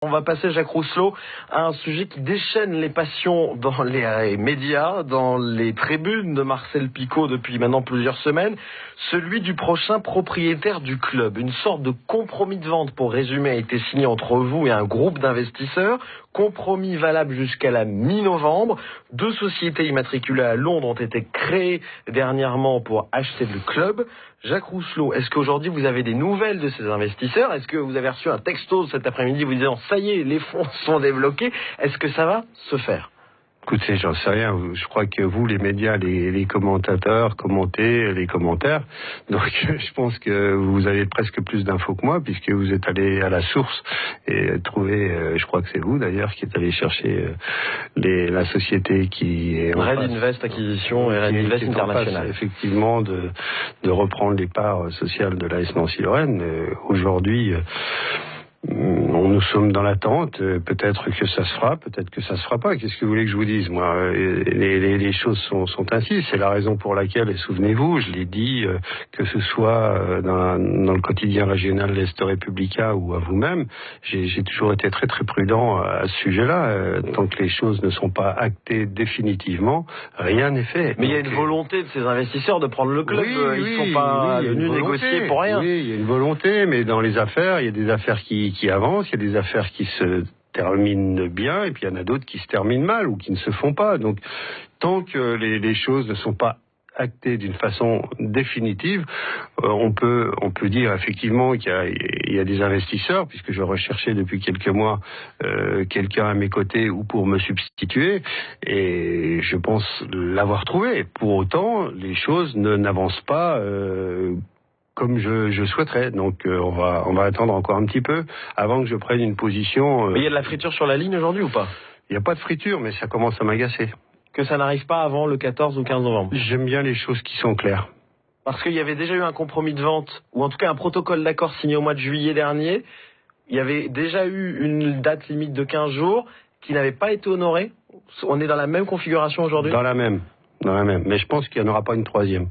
On va passer, Jacques Rousselot, à un sujet qui déchaîne les passions dans les médias, dans les tribunes de Marcel Picot depuis maintenant plusieurs semaines, celui du prochain propriétaire du club. Une sorte de compromis de vente, pour résumer, a été signé entre vous et un groupe d'investisseurs. Compromis valable jusqu'à la mi-novembre. 2 sociétés immatriculées à Londres ont été créées dernièrement pour acheter le club. Jacques Rousselot, est-ce qu'aujourd'hui vous avez des nouvelles de ces investisseurs? Est-ce que vous avez reçu un texto cet après-midi vous disant ça y est, les fonds sont débloqués? Est-ce que ça va se faire? Écoutez, j'en sais rien. Je crois que vous, les médias, les commentateurs, commentez les commentaires. Donc, je pense que vous avez presque plus d'infos que moi, puisque vous êtes allé à la source et trouvé, je crois que c'est vous d'ailleurs, qui êtes allé chercher la société qui est Red Invest Acquisition et Red Invest International. Effectivement, de reprendre les parts sociales de l'AS Nancy-Lorraine. Aujourd'hui, nous sommes dans l'attente, peut-être que ça se fera, peut-être que ça se fera pas. Qu'est-ce que vous voulez que je vous dise, moi? Les choses sont ainsi. C'est la raison pour laquelle, et souvenez-vous, je l'ai dit, que ce soit dans le quotidien régional l'Est Républicain ou à vous-même, j'ai toujours été très très prudent à ce sujet-là. Tant que les choses ne sont pas actées définitivement, rien n'est fait. Mais il y a une volonté de ces investisseurs de prendre le club. Ils ne sont pas venus négocier pour rien. Oui, il y a une volonté, mais dans les affaires, il y a des affaires qui avancent, il y a des affaires qui se terminent bien, et puis il y en a d'autres qui se terminent mal ou qui ne se font pas. Donc, tant que les choses ne sont pas actées d'une façon définitive, on peut dire effectivement qu'il y a des investisseurs, puisque je recherchais depuis quelques mois quelqu'un à mes côtés ou pour me substituer, et je pense l'avoir trouvé. Pour autant, les choses n'avancent pas comme je souhaiterais. Donc on va attendre encore un petit peu avant que je prenne une position. Mais il y a de la friture sur la ligne aujourd'hui ou pas? Il n'y a pas de friture, mais ça commence à m'agacer. Que ça n'arrive pas avant le 14 ou 15 novembre? J'aime bien les choses qui sont claires. Parce qu'il y avait déjà eu un compromis de vente, ou en tout cas un protocole d'accord signé au mois de juillet dernier. Il y avait déjà eu une date limite de 15 jours qui n'avait pas été honorée. On est dans la même configuration aujourd'hui? Dans la même. Mais je pense qu'il n'y en aura pas une troisième.